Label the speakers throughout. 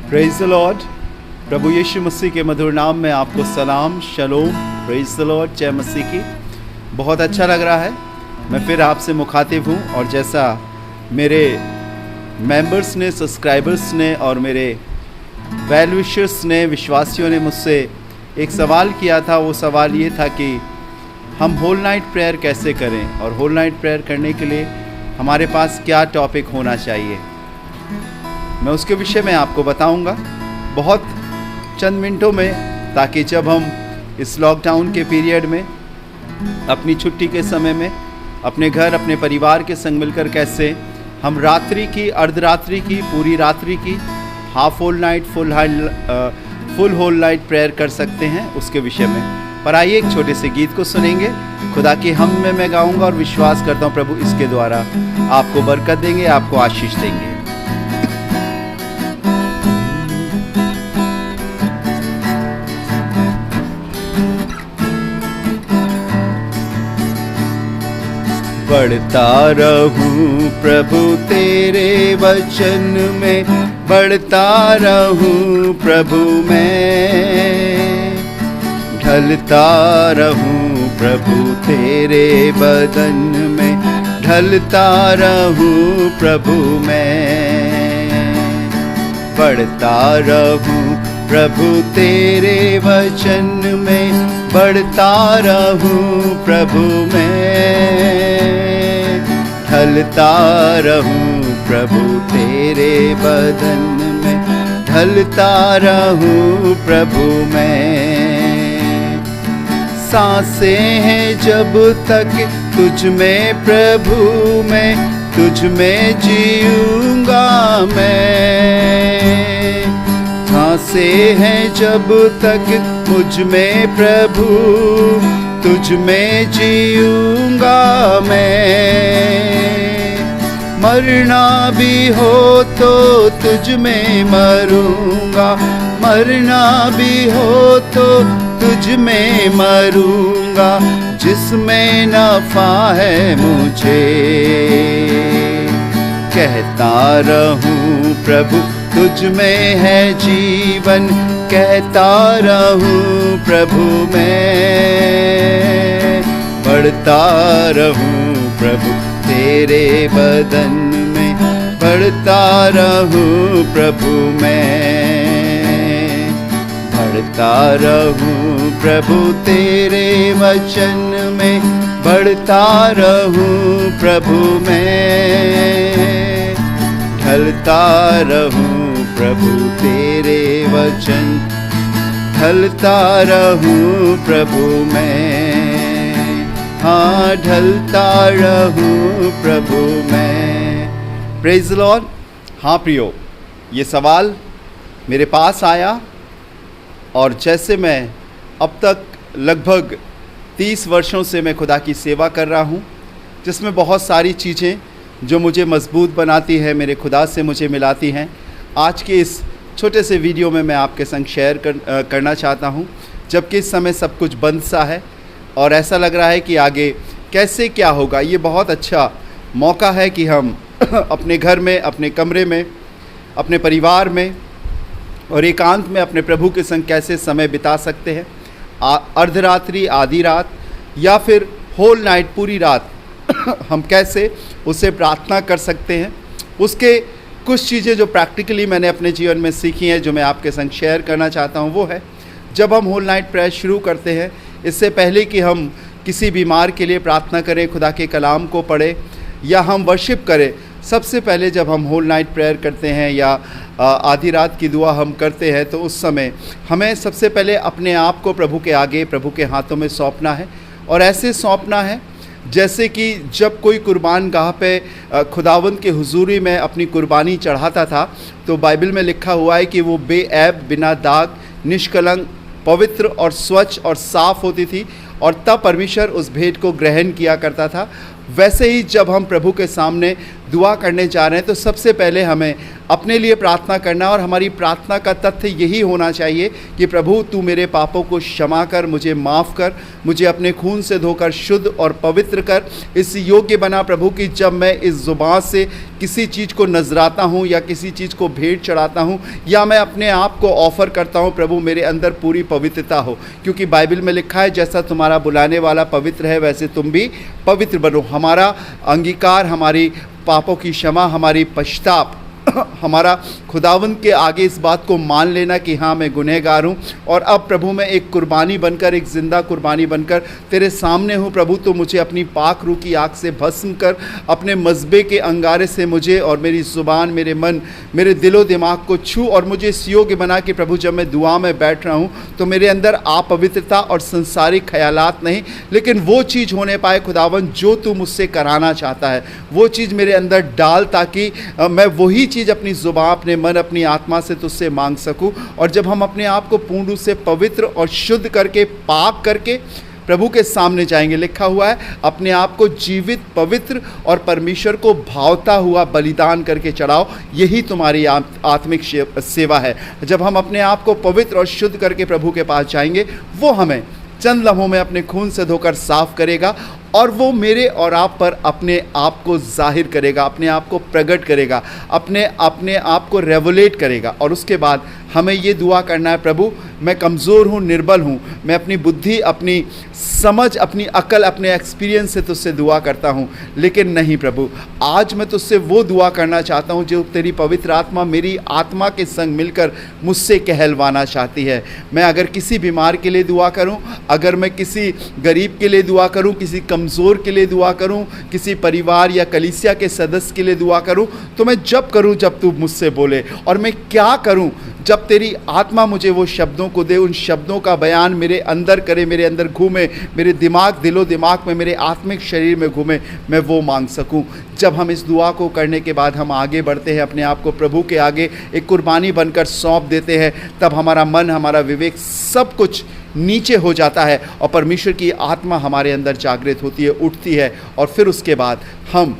Speaker 1: Praise the lord. प्रभु यीशु मसीह के मधुर नाम में आपको सलाम, शलोम, प्रेज द लॉर्ड, जय मसीह की। बहुत अच्छा लग रहा है, मैं फिर आपसे मुखातिब हूँ। और जैसा मेरे मेंबर्स ने, सब्सक्राइबर्स ने और मेरे वेल विशर्स ने, विश्वासियों ने मुझसे एक सवाल किया था। वो सवाल ये था कि हम होल नाइट प्रेयर कैसे करें और होल नाइट प्रेयर करने के लिए हमारे पास क्या टॉपिक होना चाहिए। मैं उसके विषय में आपको बताऊंगा बहुत चंद मिनटों में, ताकि जब हम इस लॉकडाउन के पीरियड में अपनी छुट्टी के समय में अपने घर, अपने परिवार के संग मिलकर कैसे हम रात्रि की, अर्धरात्रि की, पूरी रात्रि की, half whole night, full whole night prayer कर सकते हैं, उसके विषय में। पर आइए एक छोटे से गीत को सुनेंगे। खुदा की हम में मैं गाऊंगा और विश्वास करता हूँ प्रभु इसके द्वारा आपको बरकत देंगे, आपको आशीष देंगे। बढ़ता रहूं प्रभु तेरे वचन में, बढ़ता रहूं प्रभु मैं, ढलता रहूं प्रभु तेरे बदन में, ढलता रहूं प्रभु मैं, बढ़ता रहूं प्रभु तेरे वचन में, बढ़ता रहूं प्रभु मैं, ढलता रहूं प्रभु तेरे बदन में, ढलता रहूं प्रभु मैं। सांसें हैं जब तक तुझ में प्रभु मैं, तुझ में जीऊंगा मैं। सांसें हैं जब तक मुझ में प्रभु, तुझ में जीऊंगा मैं। मरना भी हो तो तुझ में मरूंगा, मरना भी हो तो तुझ में मरूंगा, जिसमें नफा है मुझे। कहता रहूं प्रभु तुझ में है जीवन, कहता रहूं प्रभु मैं, बढ़ता रहूं प्रभु तेरे बदन में, बढ़ता रहूं प्रभु मैं, बढ़ता रहूं प्रभु तेरे वचन में, बढ़ता रहूं प्रभु मैं, ढलता रहूं प्रभु तेरे वचन, ढलता रहूं प्रभु मैं, हाँ ढलता रहूं प्रभु मैं। Praise the Lord. हाँ प्रियो, ये सवाल मेरे पास आया और जैसे मैं अब तक लगभग 30 वर्षों से मैं खुदा की सेवा कर रहा हूँ, जिसमें बहुत सारी चीज़ें जो मुझे मजबूत बनाती है, मेरे खुदा से मुझे मिलाती हैं, आज के इस छोटे से वीडियो में मैं आपके संग शेयर करना चाहता हूँ। जबकि इस समय सब कुछ बंद सा है और ऐसा लग रहा है कि आगे कैसे क्या होगा। ये बहुत अच्छा मौका है कि हम अपने घर में, अपने कमरे में, अपने परिवार में और एकांत में अपने प्रभु के संग कैसे समय बिता सकते हैं। अर्धरात्रि, आधी रात या फिर होल नाइट, पूरी रात हम कैसे उससे प्रार्थना कर सकते हैं। उसके कुछ चीज़ें जो प्रैक्टिकली मैंने अपने जीवन में सीखी हैं, जो मैं आपके संग शेयर करना चाहता हूँ, वो है जब हम होल नाइट प्रेयर शुरू करते हैं, इससे पहले कि हम किसी बीमार के लिए प्रार्थना करें, खुदा के कलाम को पढ़ें या हम वर्शिप करें, सबसे पहले जब हम होल नाइट प्रेयर करते हैं या आधी रात की दुआ हम करते हैं, तो उस समय हमें सबसे पहले अपने आप को प्रभु के आगे, प्रभु के हाथों में सौंपना है। और ऐसे सौंपना है जैसे कि जब कोई कुर्बान गाह पे खुदावंद के हुजूरी में अपनी कुर्बानी चढ़ाता था, तो बाइबल में लिखा हुआ है कि वो बेऐब, बिना दाग, निष्कलंक, पवित्र और स्वच्छ और साफ़ होती थी, और तब परमेश्वर उस भेंट को ग्रहण किया करता था। वैसे ही जब हम प्रभु के सामने दुआ करने जा रहे हैं तो सबसे पहले हमें अपने लिए प्रार्थना करना, और हमारी प्रार्थना का तथ्य यही होना चाहिए कि प्रभु तू मेरे पापों को क्षमा कर, मुझे माफ़ कर, मुझे अपने खून से धोकर शुद्ध और पवित्र कर, इस योग्य बना प्रभु कि जब मैं इस ज़ुबान से किसी चीज़ को नजराता हूँ या किसी चीज़ को भेंट चढ़ाता हूँ या मैं अपने आप को ऑफ़र करता हूँ, प्रभु मेरे अंदर पूरी पवित्रता हो, क्योंकि बाइबल में लिखा है जैसा तुम्हारा बुलाने वाला पवित्र है वैसे तुम भी पवित्र बनो। हमारा अंगीकार, हमारी पापों की क्षमा, हमारी पश्चाताप, हमारा खुदावंद के आगे इस बात को मान लेना कि हाँ मैं गुनहगार हूँ, और अब प्रभु मैं एक कुर्बानी बनकर, एक ज़िंदा कुर्बानी बनकर तेरे सामने हूँ प्रभु, तो मुझे अपनी पाक रूह की आग से भस्म कर, अपने मज़बे के अंगारे से मुझे और मेरी ज़ुबान, मेरे मन, मेरे दिलो दिमाग को छू, और मुझे इस योग्य बना कि प्रभु जब मैं दुआ में बैठ रहा हूँ तो मेरे अंदर अपवित्रता और संसारिक ख्यालात नहीं, लेकिन वो चीज़ होने पाए खुदावंद जो तू मुझसे कराना चाहता है, वो चीज़ मेरे अंदर डाल, ताकि मैं वही चीज़ अपनी ज़ुबान, अपने मन, अपनी आत्मा से तुझसे मांग सकूं। और जब हम अपने आप को पूर्ण रूप से पवित्र और शुद्ध करके, पाक करके प्रभु के सामने जाएंगे, लिखा हुआ है अपने आप को जीवित, पवित्र और परमेश्वर को भावता हुआ बलिदान करके चढ़ाओ, यही तुम्हारी आत्मिक सेवा है। जब हम अपने आप को पवित्र और शुद्ध करके प्रभु के पास जाएंगे, वो हमें चंद लम्हों में अपने खून से धोकर साफ करेगा, और वो मेरे और आप पर अपने आप को जाहिर करेगा, अपने आप को प्रकट करेगा, अपने आप को रेवलेट करेगा। और उसके बाद हमें ये दुआ करना है, प्रभु मैं कमज़ोर हूँ, निर्बल हूँ, मैं अपनी बुद्धि, अपनी समझ, अपनी अकल, अपने एक्सपीरियंस से तुझसे दुआ करता हूँ, लेकिन नहीं प्रभु, आज मैं तुझसे वो दुआ करना चाहता हूँ जो तेरी पवित्र आत्मा मेरी आत्मा के संग मिलकर मुझसे कहलवाना चाहती है। मैं अगर किसी बीमार के लिए दुआ करूँ, अगर मैं किसी गरीब के लिए दुआ करूँ, किसी कमज़ोर के लिए दुआ करूँ, किसी परिवार या कलीसिया के सदस्य के लिए दुआ करूँ, तो मैं जब करूँ जब तू मुझसे बोले, और मैं क्या करूँ जब तेरी आत्मा मुझे वो शब्दों को दे, उन शब्दों का बयान मेरे अंदर करे, मेरे अंदर घूमे, मेरे दिमाग, दिलो दिमाग में, मेरे आत्मिक शरीर में घूमे, मैं वो मांग सकूं। जब हम इस दुआ को करने के बाद हम आगे बढ़ते हैं, अपने आप को प्रभु के आगे एक कुर्बानी बनकर सौंप देते हैं, तब हमारा मन, हमारा विवेक, सब कुछ नीचे हो जाता है और परमेश्वर की आत्मा हमारे अंदर जागृत होती है, उठती है, और फिर उसके बाद हम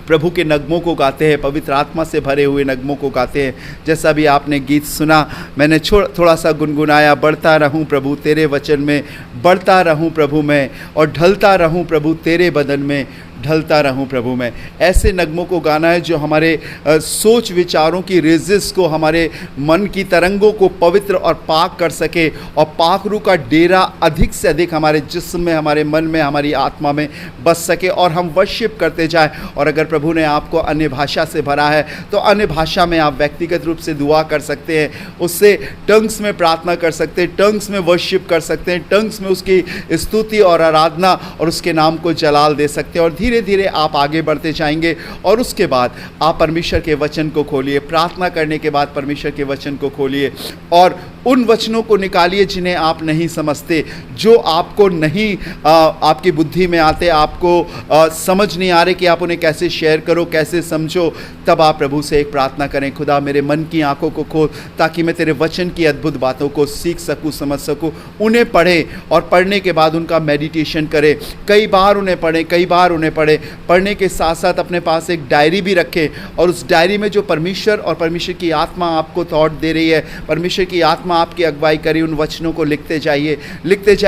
Speaker 1: प्रभु के नगमों को गाते हैं, पवित्र आत्मा से भरे हुए नगमों को गाते हैं। जैसा भी आपने गीत सुना, मैंने थोड़ा सा गुनगुनाया, बढ़ता रहूं प्रभु तेरे वचन में, बढ़ता रहूं प्रभु मैं, और ढलता रहूं प्रभु तेरे बदन में, ढलता रहूं प्रभु मैं। ऐसे नगमों को गाना है जो हमारे सोच विचारों की रेजिस को, हमारे मन की तरंगों को पवित्र और पाक कर सके, और पाक रूह का डेरा अधिक से अधिक हमारे जिस्म में, हमारे मन में, हमारी आत्मा में बस सके, और हम वर्शिप करते जाएं। और अगर प्रभु ने आपको अन्य भाषा से भरा है तो अन्य भाषा में आप व्यक्तिगत रूप से दुआ कर सकते हैं, उससे टंग्स में प्रार्थना कर सकते हैं, टंग्स में वर्शिप कर सकते हैं, टंग्स में उसकी स्तुति और आराधना और उसके नाम को जलाल दे सकते हैं। और धीरे धीरे आप आगे बढ़ते जाएंगे, और उसके बाद आप परमेश्वर के वचन को खोलिए। प्रार्थना करने के बाद परमेश्वर के वचन को खोलिए और उन वचनों को निकालिए जिन्हें आप नहीं समझते, जो आपको नहीं आपकी बुद्धि में आते, आपको समझ नहीं आ रहे कि आप उन्हें कैसे शेयर करो, कैसे समझो। तब आप प्रभु से एक प्रार्थना करें, खुदा मेरे मन की आंखों को खोल, ताकि मैं तेरे वचन की अद्भुत बातों को सीख सकूं, समझ सकूं। उन्हें पढ़ें, और पढ़ने के बाद उनका मेडिटेशन करें, कई बार उन्हें पढ़ें, कई बार उन्हें पढ़ें। पढ़ने के साथ साथ अपने पास एक डायरी भी रखें, और उस डायरी में जो परमेश्वर और परमेश्वर की आत्मा आपको थॉट दे रही है, परमेश्वर की आत्मा आपकी अगुवाई करी, उन वचनों को लिखते जाइए।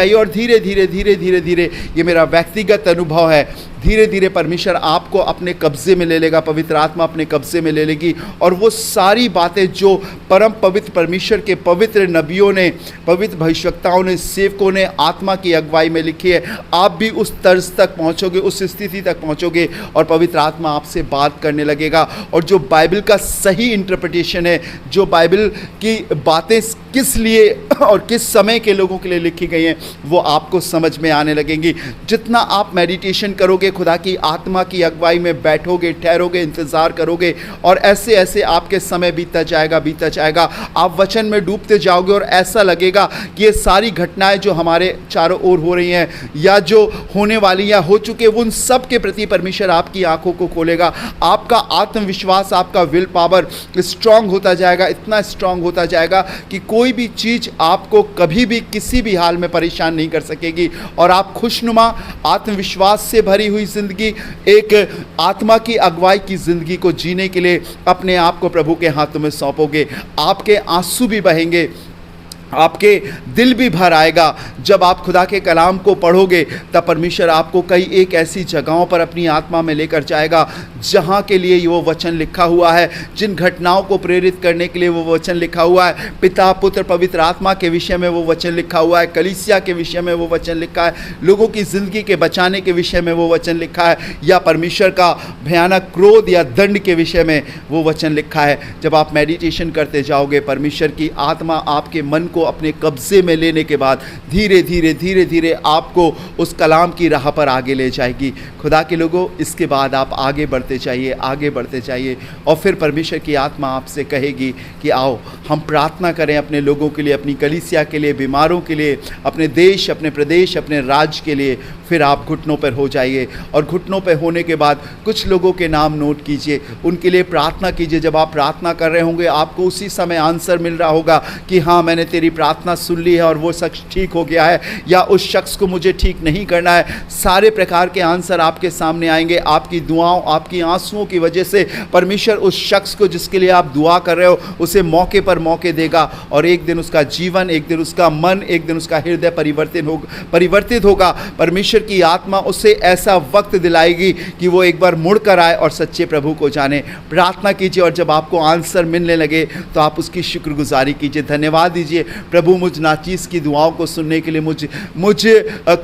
Speaker 1: और धीरे धीरे ये मेरा व्यक्तिगत अनुभव है, धीरे धीरे परमेश्वर आपको अपने कब्जे में ले लेगा, पवित्र आत्मा अपने कब्जे में ले लेगी, और वो सारी बातें जो परम पवित्र परमेश्वर के पवित्र नबियों ने, पवित्र भविष्यवक्ताओं ने, सेवकों ने आत्मा की अगुवाई में लिखी है, आप भी उस तर्ज तक पहुंचोगे, उस स्थिति तक पहुंचोगे, और पवित्र आत्मा आपसे बात करने लगेगा। और जो बाइबल का सही इंटरप्रिटेशन है, जो बाइबल की बातें किस लिए और किस समय के लोगों के लिए लिखी गई हैं, वो आपको समझ में आने लगेंगी। जितना आप मेडिटेशन करोगे, खुदा की आत्मा की अगुवाई में बैठोगे, ठहरोगे, इंतजार करोगे, और ऐसे ऐसे आपके समय बीतता जाएगा, आप वचन में डूबते जाओगे, और ऐसा लगेगा कि ये सारी घटनाएं जो हमारे चारों ओर हो रही हैं या जो होने वाली या हो चुके, उन सब के प्रति परमेश्वर आपकी आंखों को खोलेगा। आपका आत्मविश्वास, आपका विल पावर स्ट्रांग होता जाएगा, इतना स्ट्रांग होता जाएगा कि कोई कोई भी चीज़ आपको कभी भी किसी भी हाल में परेशान नहीं कर सकेगी, और आप खुशनुमा आत्मविश्वास से भरी हुई ज़िंदगी, एक आत्मा की अगुवाई की ज़िंदगी को जीने के लिए अपने आप को प्रभु के हाथों में सौंपोगे। आपके आंसू भी बहेंगे, आपके दिल भी भर आएगा। जब आप खुदा के कलाम को पढ़ोगे तब परमेश्वर आपको कई एक ऐसी जगहों पर अपनी आत्मा में लेकर जाएगा जहाँ के लिए वो वचन लिखा हुआ है, जिन घटनाओं को प्रेरित करने के लिए वो वचन लिखा हुआ है। पिता, पुत्र, पवित्र आत्मा के विषय में वो वचन लिखा हुआ है, कलीसिया के विषय में वो वचन लिखा है, लोगों की ज़िंदगी के बचाने के विषय में वो वचन लिखा है, या परमेश्वर का भयानक क्रोध या दंड के विषय में वो वचन लिखा है। जब आप मेडिटेशन करते जाओगे, परमेश्वर की आत्मा आपके मन को अपने कब्जे में लेने के बाद धीरे धीरे धीरे धीरे आपको उस कलाम की राह पर आगे ले जाएगी। खुदा के लोगों, इसके बाद आप आगे बढ़ते चाहिए, आगे बढ़ते चाहिए, और फिर परमेश्वर की आत्मा आपसे कहेगी कि आओ हम प्रार्थना करें अपने लोगों के लिए, अपनी कलीसिया के लिए, बीमारों के लिए, अपने देश, अपने प्रदेश, अपने राज्य के लिए। फिर आप घुटनों पर हो जाइए, और घुटनों पर होने के बाद कुछ लोगों के नाम नोट कीजिए, उनके लिए प्रार्थना कीजिए। जब आप प्रार्थना कर रहे होंगे आपको उसी समय आंसर मिल रहा होगा कि हाँ, मैंने तेरी प्रार्थना सुन ली है और वो शख्स ठीक हो गया है, या उस शख्स को मुझे ठीक नहीं करना है। सारे प्रकार के आंसर आपके सामने आएंगे। आपकी दुआओं, आपकी आंसुओं की वजह से परमेश्वर उस शख्स को जिसके लिए आप दुआ कर रहे हो उसे मौके पर मौके देगा, और एक दिन उसका जीवन, एक दिन उसका मन, एक दिन उसका हृदय परिवर्तित होगा। परमेश्वर की आत्मा उसे ऐसा वक्त दिलाएगी कि वो एक बार मुड़ कर आए और सच्चे प्रभु को जाने। प्रार्थना कीजिए, और जब आपको आंसर मिलने लगे तो आप उसकी शुक्रगुजारी कीजिए, धन्यवाद दीजिए। प्रभु, मुझ नाचीज़ की दुआओं को सुनने के लिए, मुझ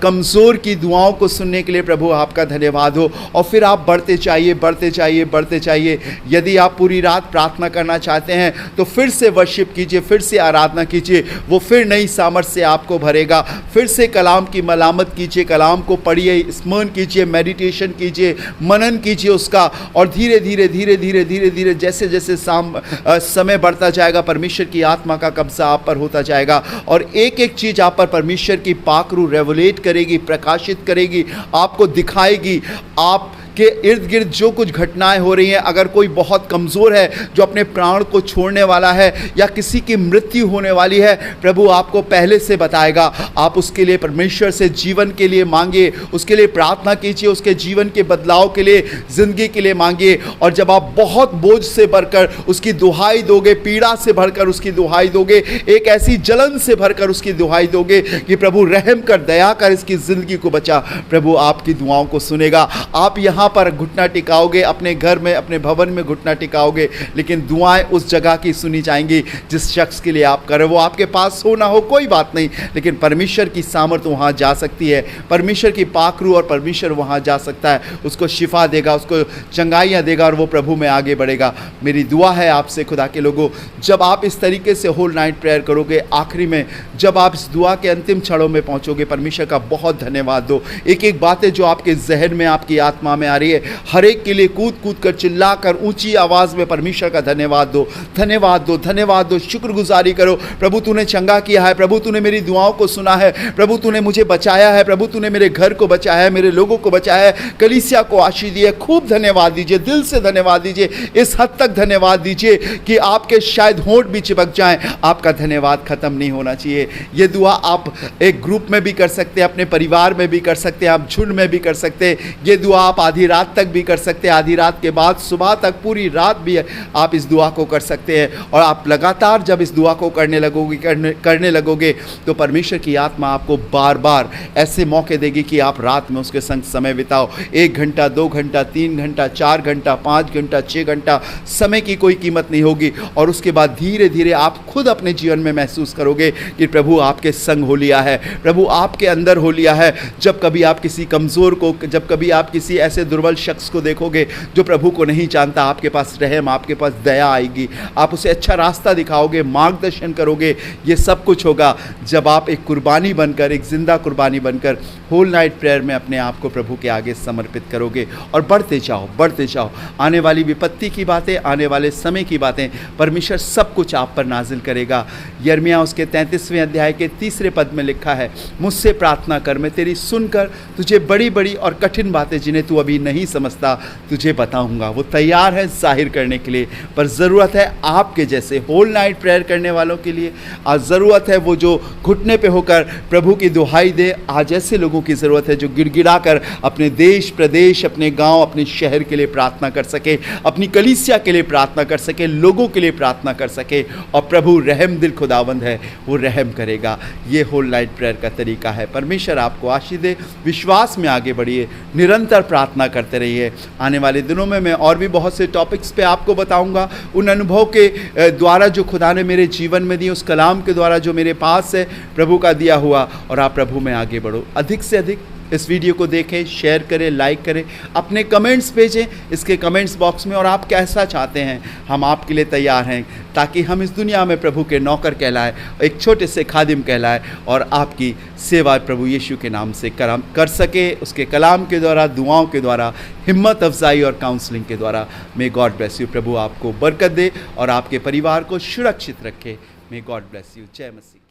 Speaker 1: कमज़ोर की दुआओं को सुनने के लिए प्रभु आपका धन्यवाद हो। और फिर आप बढ़ते चाहिए, बढ़ते चाहिए, बढ़ते चाहिए। यदि आप पूरी रात प्रार्थना करना चाहते हैं तो फिर से वर्शिप कीजिए, फिर से आराधना कीजिए, वो फिर नई सामर्थ से आपको भरेगा। फिर से कलाम की मलामत कीजिए, कलाम को पढ़िए, स्मरण कीजिए, मेडिटेशन कीजिए, मनन कीजिए उसका, और धीरे धीरे धीरे धीरे धीरे धीरे जैसे जैसे समय बढ़ता जाएगा परमेश्वर की आत्मा का कब्जा आप पर होता जाएगा, और एक एक चीज़ आप पर परमेश्वर की पाकरू रेवलेट करेगी, प्रकाशित करेगी, आपको दिखाएगी। आप के इर्द गिर्द जो कुछ घटनाएं हो रही हैं, अगर कोई बहुत कमज़ोर है जो अपने प्राण को छोड़ने वाला है, या किसी की मृत्यु होने वाली है, प्रभु आपको पहले से बताएगा। आप उसके लिए परमेश्वर से जीवन के लिए मांगिए, उसके लिए प्रार्थना कीजिए, उसके जीवन के बदलाव के लिए, ज़िंदगी के लिए मांगिए। और जब आप बहुत बोझ से भरकर उसकी दुहाई दोगे, पीड़ा से भरकर उसकी दुहाई दोगे, एक ऐसी जलन से भरकर उसकी दुहाई दोगे कि प्रभु रहम कर, दया कर, इसकी ज़िंदगी को बचा, प्रभु आपकी दुआओं को सुनेगा। आप यहाँ पर घुटना टिकाओगे, अपने घर में, अपने भवन में घुटना टिकाओगे, लेकिन दुआएं उस जगह की सुनी जाएंगी जिस शख्स के लिए आप कर रहे हो। वो आपके पास हो ना हो कोई बात नहीं, लेकिन परमेश्वर की सामर्थ वहाँ जा सकती है, परमेश्वर की पाकरू और परमेश्वर वहाँ जा सकता है, उसको शिफा देगा, उसको चंगाइयाँ देगा, और वो प्रभु में आगे बढ़ेगा। मेरी दुआ है आपसे खुदा के लोगों, जब आप इस तरीके से होल नाइट प्रेयर करोगे, आखिरी में जब आप इस दुआ के अंतिम क्षणों में पहुँचोगे, परमेश्वर का बहुत धन्यवाद दो। एक एक बातें जो आपके जहन में, आपकी आत्मा में आ रही है, हर एक के लिए कूद कूद कर, चिल्ला कर, ऊंची आवाज में परमेश्वर का धन्यवाद दो, धन्यवाद दो, धन्यवाद दो, शुक्रगुजारी करो। प्रभु तूने चंगा किया है, प्रभु तूने मेरी दुआओं को सुना है, प्रभु तूने मुझे बचाया है, प्रभु तूने मेरे घर को बचाया है, मेरे लोगों को बचाया है, कलीसिया को आशीष दी है। खूब धन्यवाद दीजिए, दिल से धन्यवाद दीजिए, इस हद तक धन्यवाद दीजिए कि आपके शायद होंठ भी चिपक जाएं। आपका धन्यवाद खत्म नहीं होना चाहिए। ये दुआ आप एक ग्रुप में भी कर सकते हैं, अपने परिवार में भी कर सकते हैं, आप झुंड में भी कर सकते हैं। ये दुआ आप आधी रात तक भी कर सकते हैं, आधी रात के बाद सुबह तक, पूरी रात भी आप इस दुआ को कर सकते हैं। और आप लगातार जब इस दुआ को करने लगोगे तो परमेश्वर की आत्मा आपको बार बार ऐसे मौके देगी कि आप रात में उसके संग समय बिताओ। 1 घंटा, 2 घंटा, 3 घंटा, 4 घंटा, 5 घंटा, 6 घंटा, समय की कोई कीमत नहीं होगी। और उसके बाद धीरे धीरे आप खुद अपने जीवन में महसूस करोगे कि प्रभु आपके संग हो लिया है, प्रभु आपके अंदर हो लिया है। जब कभी आप किसी कमज़ोर को, जब कभी आप किसी ऐसे दुर्बल शख्स को देखोगे जो प्रभु को नहीं जानता, आपके पास रहम, आपके पास दया आएगी, आप उसे अच्छा रास्ता दिखाओगे, मार्गदर्शन करोगे। ये सब कुछ होगा जब आप एक कुर्बानी बनकर, एक जिंदा कुर्बानी बनकर होल नाइट प्रेयर में अपने आप को प्रभु के आगे समर्पित करोगे। और बढ़ते जाओ, बढ़ते जाओ। आने वाली विपत्ति की बातें, आने वाले समय की बातें परमेश्वर सब कुछ आप पर नाजिल करेगा। यिर्मयाह उसके 33वें अध्याय के 3 पद में लिखा है, मुझसे प्रार्थना कर, मैं तेरी सुनकर तुझे बड़ी बड़ी और कठिन बातें जिन्हें तू अभी नहीं समझता तुझे बताऊंगा। वो तैयार है जाहिर करने के लिए, पर ज़रूरत है आपके जैसे होल नाइट प्रेयर करने वालों के लिए। आज ज़रूरत है वो जो घुटने पे होकर प्रभु की दुहाई दे। आज ऐसे लोगों की ज़रूरत है जो गिड़गिड़ा कर अपने देश प्रदेश, अपने गांव, अपने शहर के लिए प्रार्थना कर सके, अपनी कलीसिया के लिए प्रार्थना कर सके, लोगों के लिए प्रार्थना कर सके। और प्रभु रहम दिल खुदावंद है, वो रहम करेगा। ये होल नाइट प्रेयर का तरीका है। परमेश्वर आपको आशीष दे। विश्वास में आगे बढ़िए, निरंतर प्रार्थना करते रहिए। आने वाले दिनों में मैं और भी बहुत से टॉपिक्स पे आपको बताऊंगा, उन अनुभव के द्वारा जो खुदा ने मेरे जीवन में दिए, उस कलाम के द्वारा जो मेरे पास है प्रभु का दिया हुआ। और आप प्रभु में आगे बढ़ो। अधिक से अधिक इस वीडियो को देखें, शेयर करें, लाइक करें, अपने कमेंट्स भेजें इसके कमेंट्स बॉक्स में। और आप कैसा चाहते हैं, हम आपके लिए तैयार हैं, ताकि हम इस दुनिया में प्रभु के नौकर कहलाए, एक छोटे से खादिम कहलाए और आपकी सेवा प्रभु यीशु के नाम से कर सके, उसके कलाम के द्वारा, दुआओं के द्वारा, हिम्मत अफजाई और काउंसलिंग के द्वारा। May God bless you. प्रभु आपको बरकत दे और आपके परिवार को सुरक्षित रखे। May God bless you. जय मसीह।